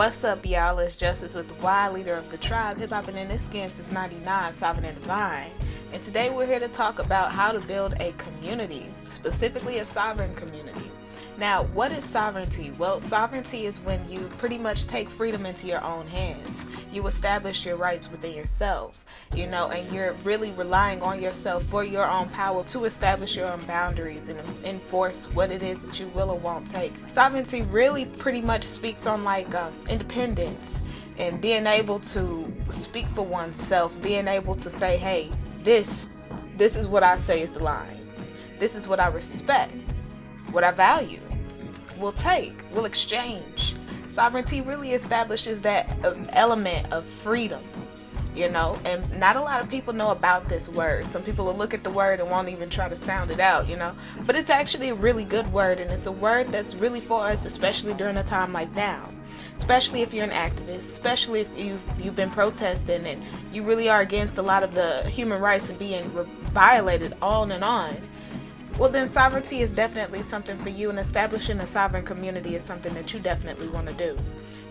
What's up, y'all? It's Justice with the Y, leader of the tribe, hip hop and in this skin since 99, sovereign and divine. And today we're here to talk about how to build a community, specifically a sovereign community. Now, what is sovereignty? Well, sovereignty is when you pretty much take freedom into your own hands. You establish your rights within yourself, and you're really relying on yourself for your own power to establish your own boundaries and enforce what it is that you will or won't take. Sovereignty really pretty much speaks on independence and being able to speak for oneself, being able to say, hey, this is what I say is the line. This is what I respect, what I value. We'll take, we'll exchange. Sovereignty really establishes that element of freedom, and not a lot of people know about this word. Some people will look at the word and won't even try to sound it out, but it's actually a really good word, and it's a word that's really for us, especially during a time like now. Especially if you're an activist, especially if you've been protesting and you really are against a lot of the human rights and being violated on and on. Well, then sovereignty is definitely something for you, and establishing a sovereign community is something that you definitely want to do.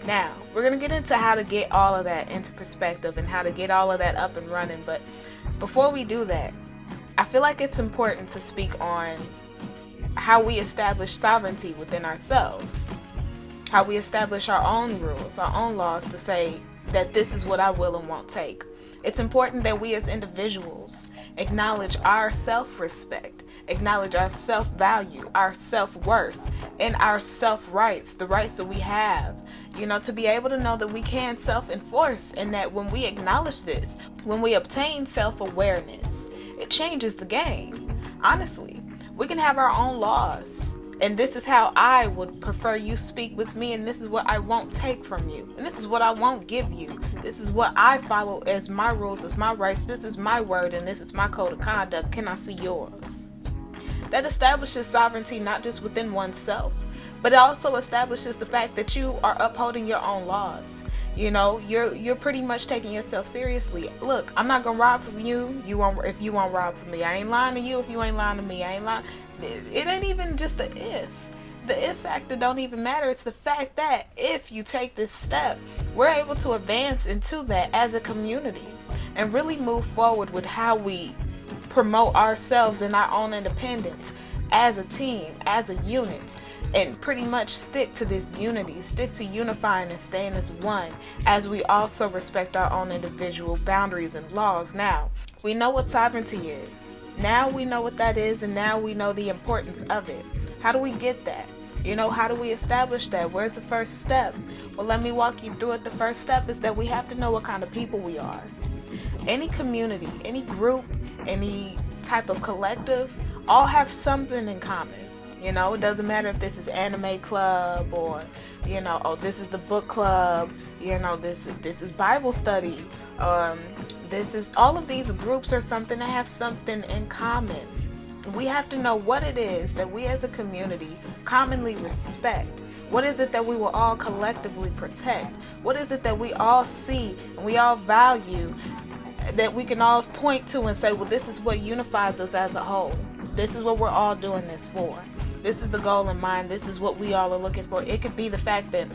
Now, we're going to get into how to get all of that into perspective and how to get all of that up and running. But before we do that, I feel like it's important to speak on how we establish sovereignty within ourselves, how we establish our own rules, our own laws to say that this is what I will and won't take. It's important that we as individuals acknowledge our self-respect, acknowledge our self-value, our self-worth, and our self-rights, the rights that we have, to be able to know that we can self-enforce, and that when we acknowledge this, when we obtain self-awareness, it changes the game. Honestly, we can have our own laws. And this is how I would prefer you speak with me, and this is what I won't take from you, and this is what I won't give you. This is what I follow as my rules, as my rights. This is my word, and this is my code of conduct. Can I see yours? That establishes sovereignty not just within oneself, but it also establishes the fact that you are upholding your own laws. You're pretty much taking yourself seriously. Look, I'm not gonna rob from you. If you won't rob from me. I ain't lying to you if you ain't lying to me. I ain't lying. It ain't even just the if. The if factor don't even matter. It's the fact that if you take this step, we're able to advance into that as a community and really move forward with how we promote ourselves and our own independence as a team, as a unit, and pretty much stick to this unity, stick to unifying and staying as one, as we also respect our own individual boundaries and laws. Now, we know what sovereignty is. Now we know what that is, and now we know the importance of it. How do we get that? How do we establish that? Where's the first step? Well, let me walk you through it. The first step is that we have to know what kind of people we are. Any community, any group, any type of collective, all have something in common. It doesn't matter if this is anime club or, this is the book club, this is Bible study. This is, all of these groups are something that have something in common. We have to know what it is that we as a community commonly respect. What is it that we will all collectively protect? What is it that we all see and we all value, that we can all point to and say, well, this is what unifies us as a whole. This is what we're all doing this for. This is the goal in mind. This is what we all are looking for. It could be the fact that,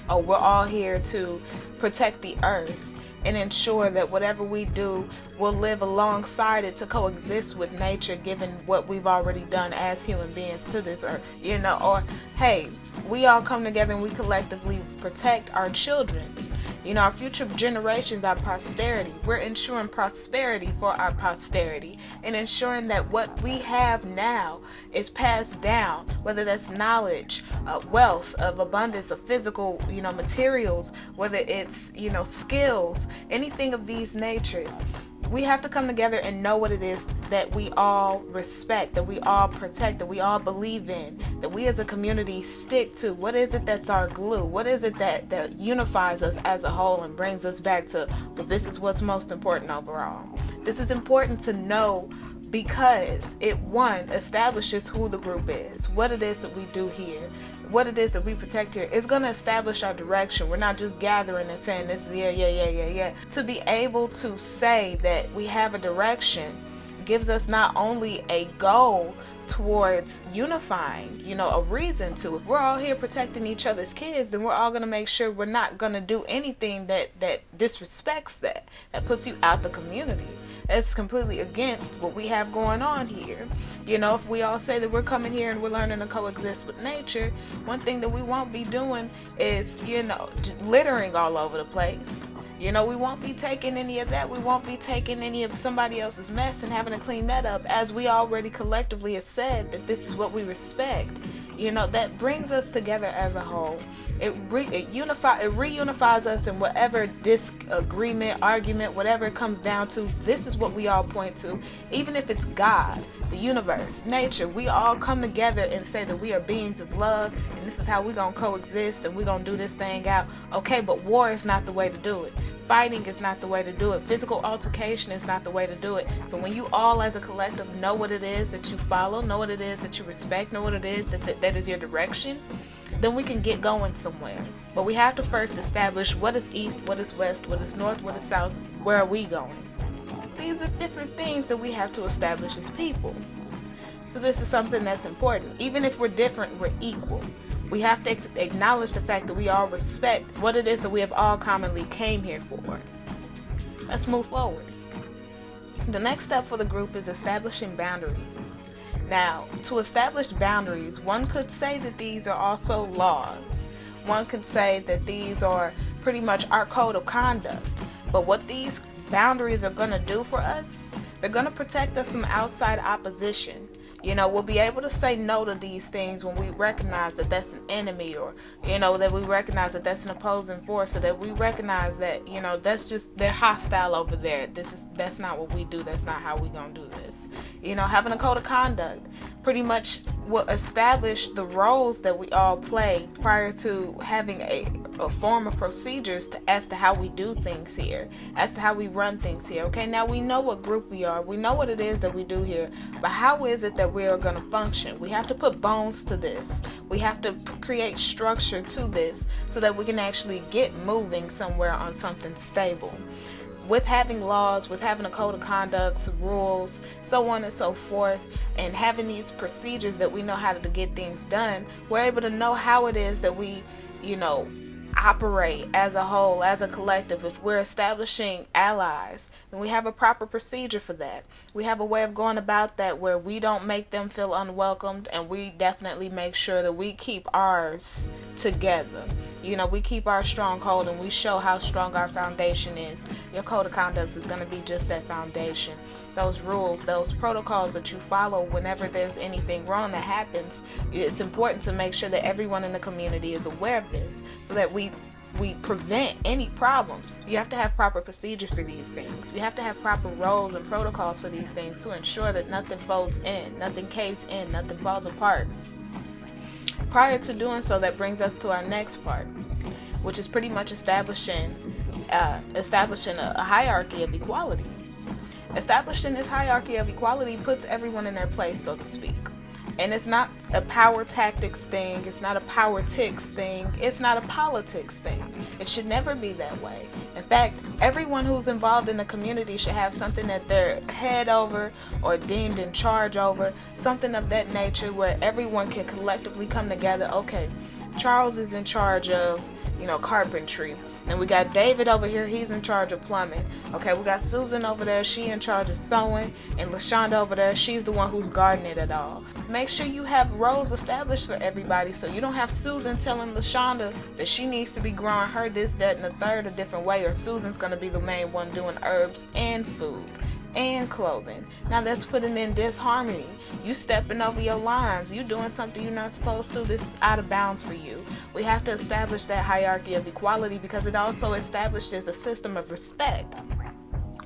we're all here to protect the earth and ensure that whatever we do will live alongside it to coexist with nature, given what we've already done as human beings to this earth, or hey, we all come together and we collectively protect our children, our future generations, our posterity. We're ensuring prosperity for our posterity and ensuring that what we have now is passed down, whether that's knowledge, wealth, of abundance, of physical, materials, whether it's, skills, anything of these natures. We have to come together and know what it is that we all respect, that we all protect, that we all believe in, that we as a community stick to. What is it that's our glue? What is it that unifies us as a whole and brings us back to, well, this is what's most important overall. This is important to know because it, one, establishes who the group is, what it is that we do here, what it is that we protect here. It's going to establish our direction. We're not just gathering and saying this, yeah. To be able to say that we have a direction gives us not only a goal, towards unifying, a reason to. If we're all here protecting each other's kids, then we're all going to make sure we're not going to do anything that disrespects that puts you out the community. It's completely against what we have going on here. If we all say that we're coming here and we're learning to coexist with nature, one thing that we won't be doing is, littering all over the place. We won't be taking any of that. We won't be taking any of somebody else's mess and having to clean that up, as we already collectively have said that this is what we respect. That brings us together as a whole. It reunifies us in whatever disagreement, argument, whatever it comes down to. This is what we all point to. Even if it's God, the universe, nature, we all come together and say that we are beings of love, and this is how we're going to coexist, and we're going to do this thing out. Okay, but war is not the way to do it. Fighting is not the way to do it. Physical altercation is not the way to do it. So when you all as a collective know what it is that you follow, know what it is that you respect, know what it is that is your direction, then we can get going somewhere. But we have to first establish what is east, what is west, what is north, what is south, where are we going. These are different things that we have to establish as people. So this is something that's important. Even if we're different, we're equal. We have to acknowledge the fact that we all respect what it is that we have all commonly came here for. Let's move forward. The next step for the group is establishing boundaries. Now, to establish boundaries, one could say that these are also laws. One could say that these are pretty much our code of conduct. But what these boundaries are going to do for us, they're going to protect us from outside opposition. We'll be able to say no to these things when we recognize that that's an enemy, or, that we recognize that that's an opposing force, or that we recognize that, they're hostile over there. That's not what we do. That's not how we gonna do this. Having a code of conduct pretty much will establish the roles that we all play prior to having a form of procedures as to how we do things here, as to how we run things here. Okay, now we know what group we are. We know what it is that we do here, but how is it that we are going to function? We have to put bones to this. We have to create structure to this so that we can actually get moving somewhere on something stable. With having laws, with having a code of conduct, rules, so on and so forth, and having these procedures that we know how to get things done, we're able to know how it is that we, operate as a whole, as a collective. If we're establishing allies, then we have a proper procedure for that. We have a way of going about that where we don't make them feel unwelcomed, and we definitely make sure that we keep ours together. We keep our stronghold, and we show how strong our foundation is. Your code of conduct is going to be just that foundation. Those rules, those protocols that you follow whenever there's anything wrong that happens, it's important to make sure that everyone in the community is aware of this so that we prevent any problems. You have to have proper procedures for these things. You have to have proper roles and protocols for these things to ensure that nothing folds in, nothing caves in, nothing falls apart. Prior to doing so, that brings us to our next part, which is pretty much establishing a hierarchy of equality. Establishing this hierarchy of equality puts everyone in their place, so to speak. And it's not a power tactics thing. It's not a politics thing. It's not a politics thing. It should never be that way. In fact, everyone who's involved in the community should have something that they're head over or deemed in charge over, something of that nature where everyone can collectively come together. Okay, Charles is in charge of, carpentry. And we got David over here, he's in charge of plumbing. Okay, we got Susan over there, she in charge of sewing. And LaShonda over there, she's the one who's guarding it all. Make sure you have roles established for everybody, so you don't have Susan telling LaShonda that she needs to be growing her this, that, and the third a different way, or Susan's going to be the main one doing herbs and food and clothing. Now that's putting in disharmony. You stepping over your lines. You doing something you're not supposed to. This is out of bounds for you. We have to establish that hierarchy of equality because it also establishes a system of respect.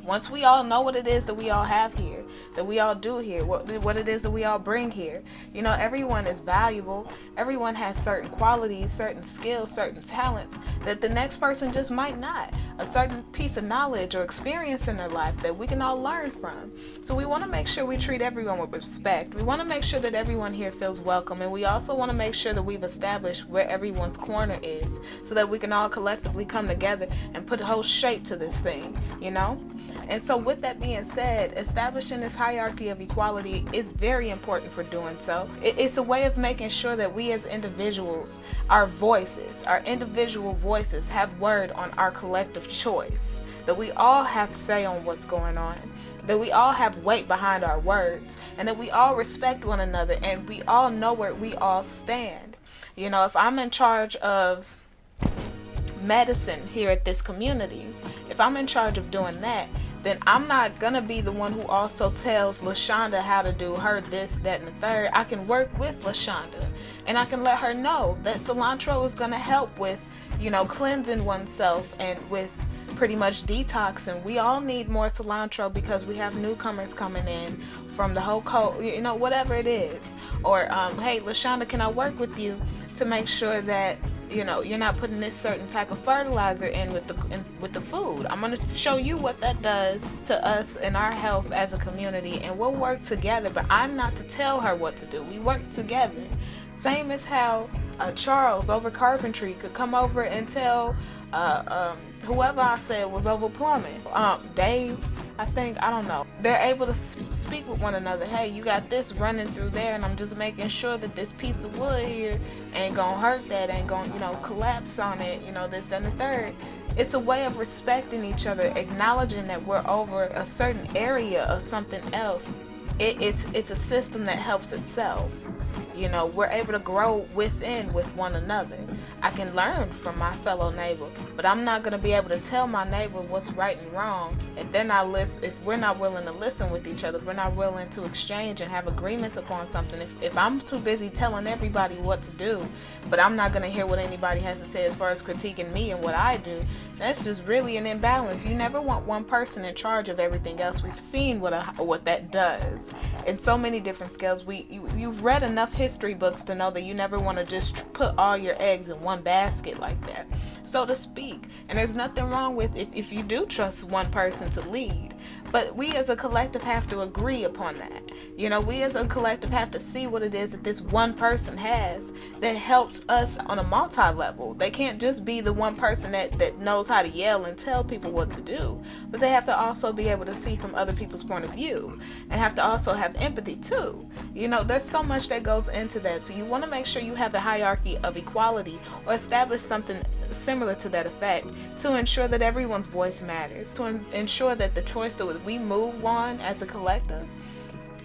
Once we all know what it is that we all have here, that we all do here, what it is that we all bring here, everyone is valuable. Everyone has certain qualities, certain skills, certain talents that the next person just might not. A certain piece of knowledge or experience in their life that we can all learn from. So we want to make sure we treat everyone with respect. We want to make sure that everyone here feels welcome. And we also want to make sure that we've established where everyone's corner is so that we can all collectively come together and put a whole shape to this thing, And so with that being said, establishing this hierarchy of equality is very important for doing so. It's a way of making sure that we as individuals, our individual voices have word on our collective choice, that we all have say on what's going on, that we all have weight behind our words, and that we all respect one another, and we all know where we all stand. You know, if I'm in charge of medicine here at this community, if I'm in charge of doing that, then I'm not gonna be the one who also tells LaShonda how to do her this, that, and the third. I can work with LaShonda, and I can let her know that cilantro is gonna help with, you know, cleansing oneself and with pretty much detoxing. We all need more cilantro because we have newcomers coming in from the whole coast, you know, whatever it is. Or, hey, LaShonda, can I work with you to make sure that, you know, you're not putting this certain type of fertilizer in with the food. I'm going to show you what that does to us and our health as a community, and we'll work together, but I'm not to tell her what to do. We work together. Same as how Charles over carpentry could come over and tell whoever I said was over plumbing, Dave, I think, I don't know. They're able to speak with one another. Hey, you got this running through there, and I'm just making sure that this piece of wood here ain't gonna hurt that, ain't gonna, you know, collapse on it, you know, this, that, and the third. It's a way of respecting each other, acknowledging that we're over a certain area of something else. It's a system that helps itself. You know, we're able to grow within with one another. I can learn from my fellow neighbor, but I'm not going to be able to tell my neighbor what's right and wrong if we're not willing to listen with each other, if we're not willing to exchange and have agreements upon something. If I'm too busy telling everybody what to do, but I'm not going to hear what anybody has to say as far as critiquing me and what I do, that's just really an imbalance. You never want one person in charge of everything else. We've seen what that does in so many different scales. You've read enough history books to know that you never want to just put all your eggs in one basket like that, so to speak. And there's nothing wrong with if you do trust one person to lead, but we as a collective have to agree upon that. You know, we as a collective have to see what it is that this one person has that helps us on a multi-level. They can't just be the one person that knows how to yell and tell people what to do, but they have to also be able to see from other people's point of view and have to also have empathy too. You know, there's so much that goes into that. So you want to make sure you have the hierarchy of equality, or establish something similar to that effect, to ensure that everyone's voice matters, to ensure that the choice that we move on as a collective,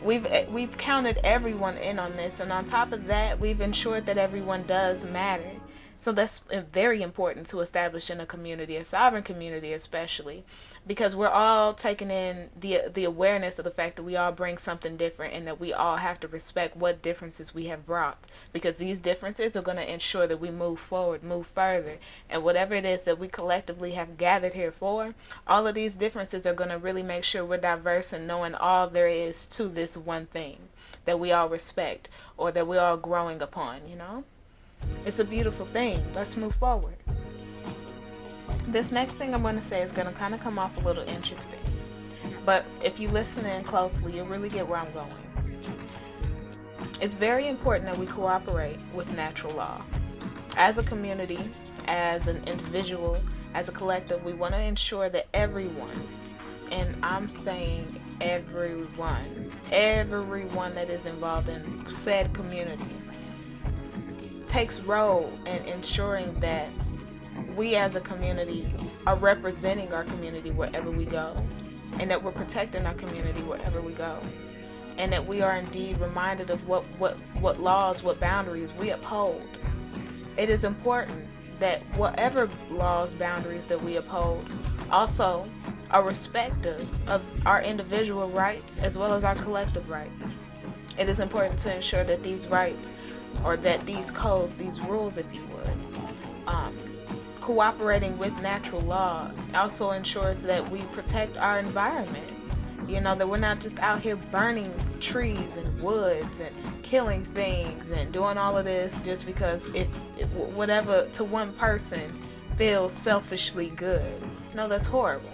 we've counted everyone in on this, and on top of that, we've ensured that everyone does matter. So that's very important to establish in a community, a sovereign community especially, because we're all taking in the awareness of the fact that we all bring something different, and that we all have to respect what differences we have brought, because these differences are going to ensure that we move forward, move further, and whatever it is that we collectively have gathered here for, all of these differences are going to really make sure we're diverse and knowing all there is to this one thing that we all respect, or that we're all growing upon, you know? It's a beautiful thing. Let's move forward. This next thing I'm going to say is going to kind of come off a little interesting, but if you listen in closely, you'll really get where I'm going. It's very important that we cooperate with natural law. As a community, as an individual, as a collective, we want to ensure that everyone, and I'm saying everyone that is involved in said community, takes role in ensuring that we as a community are representing our community wherever we go, and that we're protecting our community wherever we go, and that we are indeed reminded of what laws, what boundaries we uphold. It is important that whatever laws, boundaries that we uphold also are respective of our individual rights as well as our collective rights. It is important to ensure that these rights, or that these codes, these rules, if you would, cooperating with natural law also ensures that we protect our environment. You know, that we're not just out here burning trees and woods and killing things and doing all of this just because whatever to one person feels selfishly good. No, that's horrible.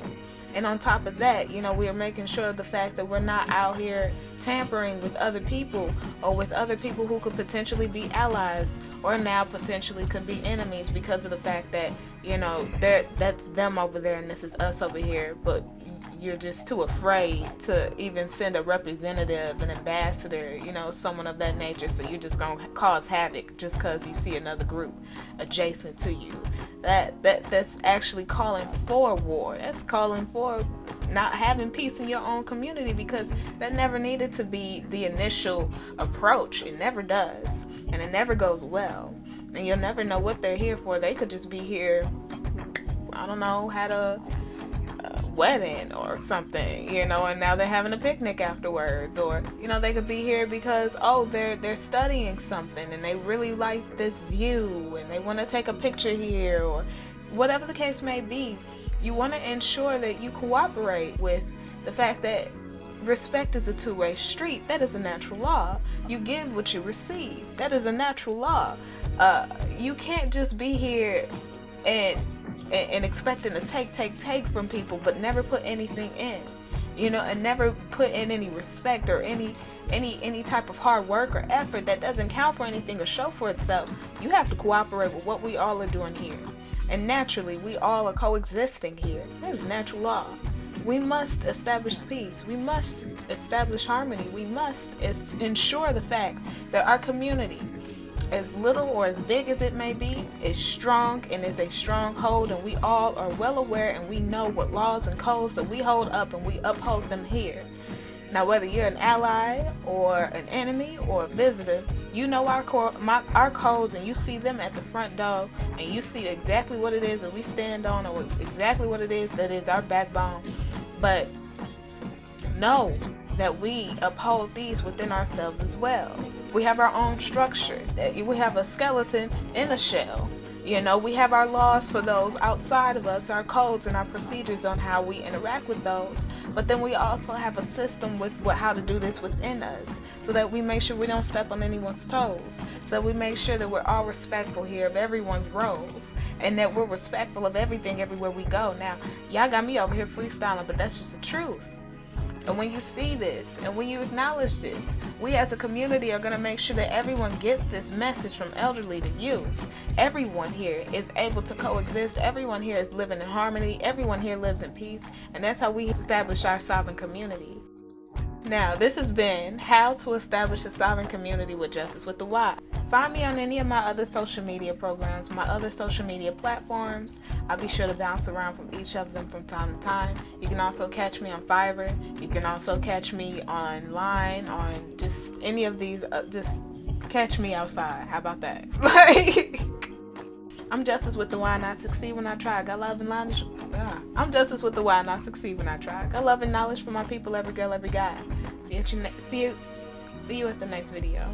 And on top of that, you know, we are making sure of the fact that we're not out here tampering with other people, or with other people who could potentially be allies, or now potentially could be enemies, because of the fact that, you know, that's them over there and this is us over here. But you're just too afraid to even send a representative, an ambassador, you know, someone of that nature. So you're just gonna cause havoc just because you see another group adjacent to you. That's actually calling for war. That's calling for not having peace in your own community, because that never needed to be the initial approach. It never does, and it never goes well. And you'll never know what they're here for. They could just be here, I don't know, had a wedding or something, you know, and now they're having a picnic afterwards. Or, you know, they could be here because, oh, they're studying something and they really like this view and they want to take a picture here, or whatever the case may be. You want to ensure that you cooperate with the fact that respect is a two-way street. That is a natural law. You give what you receive. That is a natural law. You can't just be here and expecting to take from people, but never put anything in, you know, and never put in any respect or any type of hard work or effort that doesn't count for anything or show for itself. You have to cooperate with what we all are doing here, and naturally we all are coexisting here. That is natural law. We must establish peace. We must establish harmony. We must ensure the fact that our community, as little or as big as it may be, is strong and is a stronghold, and we all are well aware and we know what laws and codes that we hold up, and we uphold them here. Now, whether you're an ally or an enemy or a visitor, you know our codes, and you see them at the front door, and you see exactly what it is that we stand on, or exactly what it is that is our backbone. But know that we uphold these within ourselves as well. We have our own structure. We have a skeleton in a shell. You know, we have our laws for those outside of us, our codes and our procedures on how we interact with those. But then we also have a system with how to do this within us, so that we make sure we don't step on anyone's toes. So that we make sure that we're all respectful here of everyone's roles, and that we're respectful of everything everywhere we go. Now, y'all got me over here freestyling, but that's just the truth. And when you see this, and when you acknowledge this, we as a community are going to make sure that everyone gets this message, from elderly to youth. Everyone here is able to coexist. Everyone here is living in harmony. Everyone here lives in peace. And that's how we establish our sovereign community. Now, this has been How to Establish a Sovereign Community with Justice with the Y. Find me on any of my other social media programs, my other social media platforms. I'll be sure to bounce around from each of them from time to time. You can also catch me on Fiverr. You can also catch me online on just any of these. Just catch me outside. How about that? Like, I'm Justice with the Y, and I succeed when I try. Got love and knowledge. I'm Justice with the Y, and I succeed when I try. Got love and knowledge for my people, every girl, every guy. See you at the next video.